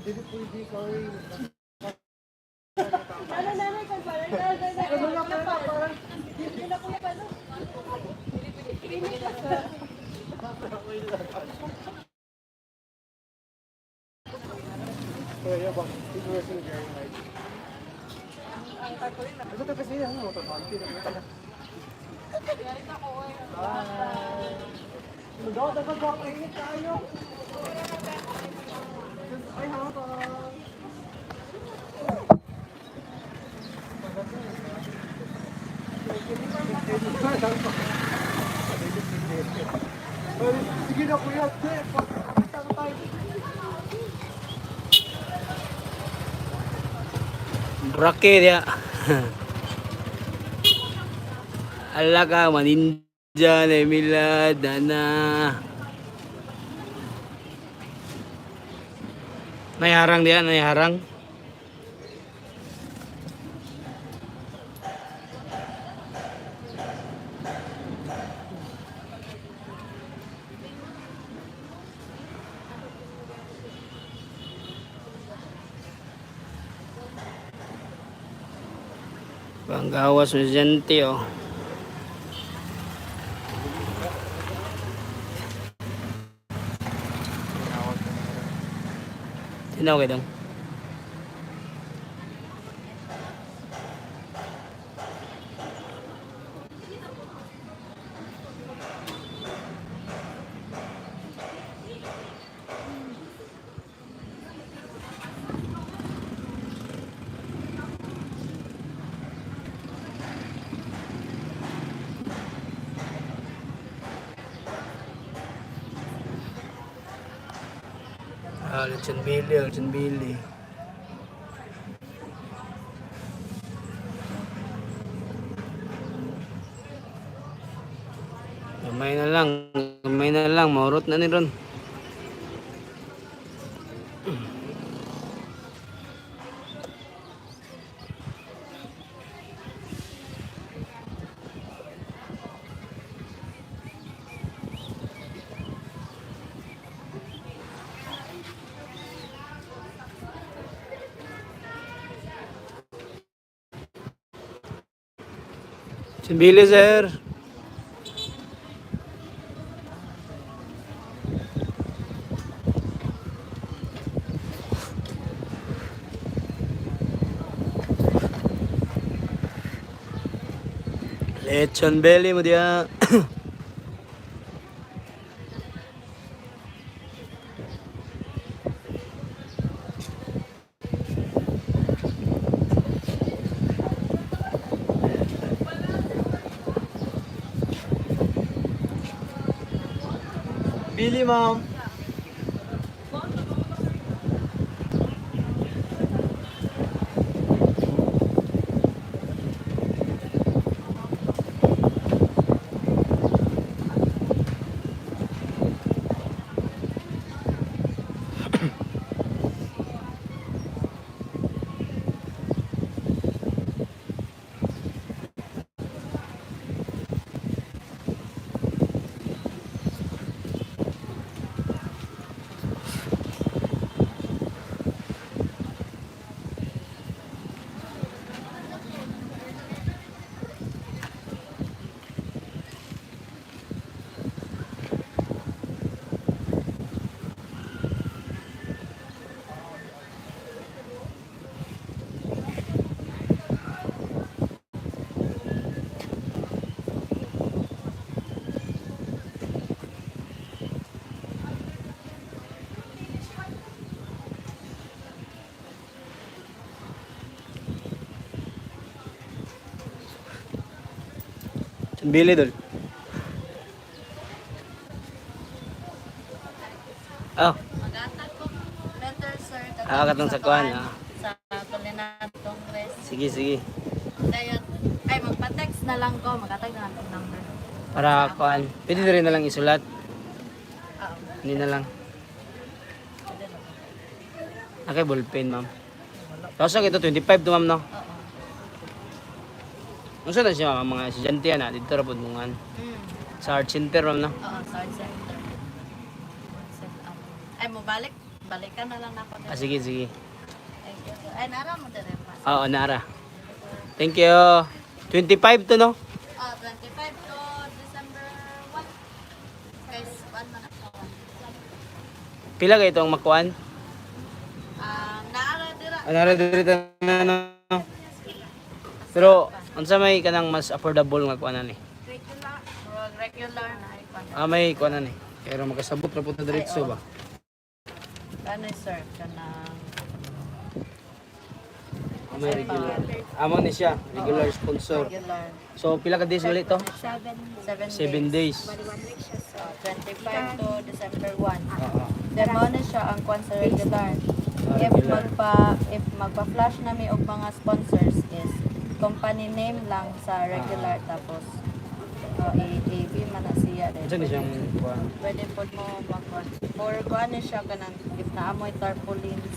Sige na kuya, Burake dia. Alaga maninja na mila dana. Naiharang dia, naiharang. Panggawas mo diyente oh. Tinaw kayo dong. Lechon Billy. Gamay na lang, maurot na ni ron. Lechon Billy, sir. Lechon Billy mo dia. Billy, ma'am. Billy dul. Oh. Magatag ko letter sir Katong sa kuan. sa Tolenatong West. Sige. Dayon ay magpa-text na lang ko, magatag na lang ang number. Para kuan. Pwede na rin na lang isulat. Hindi na lang. Okay, ballpen, ma'am. Tapos ito 25 to, ma'am, no? Oo. Unsa na siya, ma'am, mga estudyante na dito ra pud mungan. Sa art center, ma'am, no? Oo, sorry center. Ay mo balik? balikan na lang na ako. Ah, sige, sige. Thank you, sir. Ay, nara mo din pa. Oo, Nara. Thank you. 25 to, no? 25 to December 1. Guys, 1 man ako. Pila kayo itong makuan? Naara dira. Nara dito na, no? Pero, unsa may kanang mas affordable nga kuanan eh? Regular na icon. Ah, may kuanan eh. Pero makasabot na po na diretso ba? Ano sir? Kanang Ah, may regular. Amo ni siya, regular sponsor. regular. So, pila ka days ulit to? 7 days. 25 to December 1. Oo. Then mo na siya ang kwan sa regular. If magpa-flash na may og mga sponsors is company name lang sa regular tapos i-AB man na siya din. Unsa ni siyang kuan? Pwede po mo mag-kwan. For kwan ni siya kanang if naamoy tarpaulins,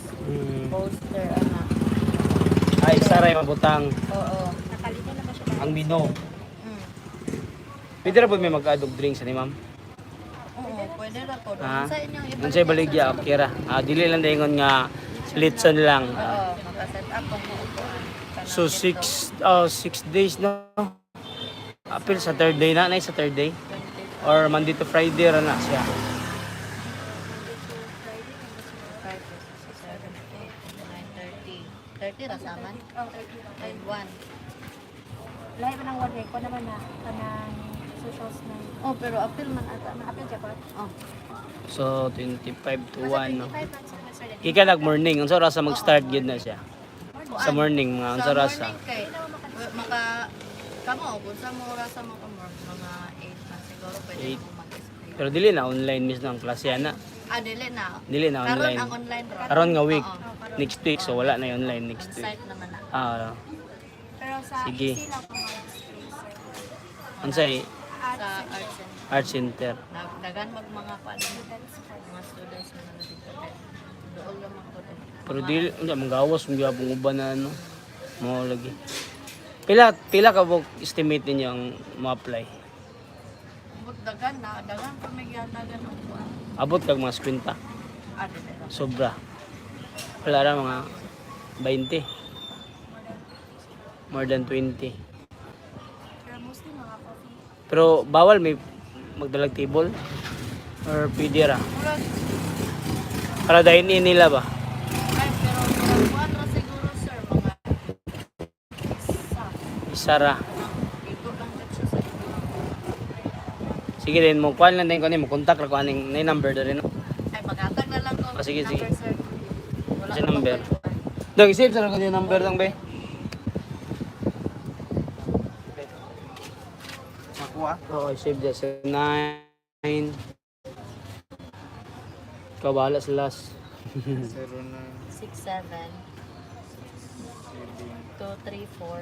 poster ana. Ay, saray mabutang Oo. ang mino. Mm. Pwede ra po may mag-adog drinks ni ma'am? Oo, pwede ra po. Ha? Sa inyong ibalik. Unsay baligya okay ra. Ah, dili lang dayon nga litson lang. Oo, maka-set up kung muupuan. So 6 days no. Apil sa third day na, sa third day or Monday to Friday ra na siya. 30 rasaman? Oh, 30. And 1. Lahi man ang word ko naman na kanang socials na. Oh, pero apil man ata na. Apil siya ko. Oh. So 25 to 1 no. 25 man sa sir. Kika nag morning, unsa ra sa mag-start gyud na siya. Sa morning mga unsa ra sa. morning kay maka kamo kung sa mura sa mga mga 8 na siguro pwede 8. mo mag-display. Pero dili na online mismo ang klase ana. Dili na. Dili na Karon online. ang online ra. Karon nga week. Oo. Next week so wala na yung online next week. Site naman na. Ah, Pero sa Sige. easy lang po mag-display sir. unsay Sa arts and art center. dagan mag mga kuan mga students na dito. Doon lang ako doon. Pero dili unya manggawas mo gyapon uban na ano. Mo lagi. Pila ka buk estimate ninyo ang mo-apply? But dagan pa may dagan ang kuan. Abot kag mga 50. Dili ra. Sobra. Wala ra mga 20. More than 20. Pero mostly mga coffee. Pero bawal may magdalag table or pwede ra. Murag Para dine-in nila ba? ay pero kuan ra siguro sir mga Isa ra. ito lang kat siya sa ito. Sige din mo kuan lang din ko ni mo contact ra ko aning nay number da rin. Ay magatag na lang ko. Sige, sige. Number, sir. Wala Kasi na number. ko kuan. Dong save sa ko yung number dong be. Makuha. Oo, save dyan sa 9. Ikaw bahala sa last. 09. 6 7 2 3 4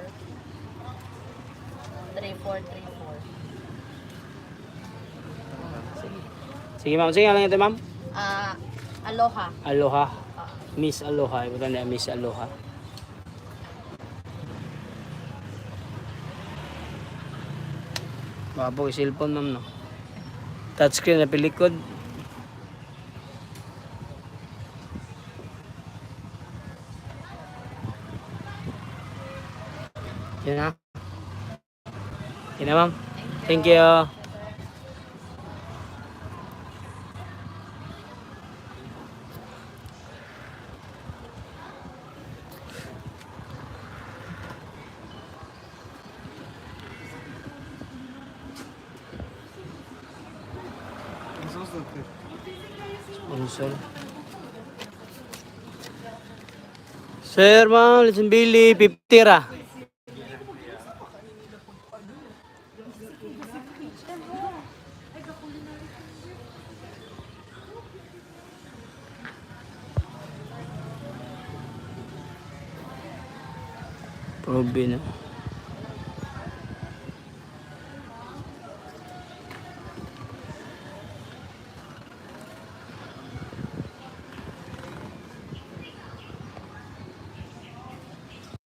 3 4 3 4. Sige ma'am, sige nga lang ito ma'am. Aloha. Aloha. Miss Aloha. Ibutan niya Miss Aloha. Wapo yung cellphone ma'am no. Touchscreen na pilikod. Yan na. Yan na ma'am. Thank you. Sponsor. Sir, ma'am, listen Billy, 50 ra. Probe na.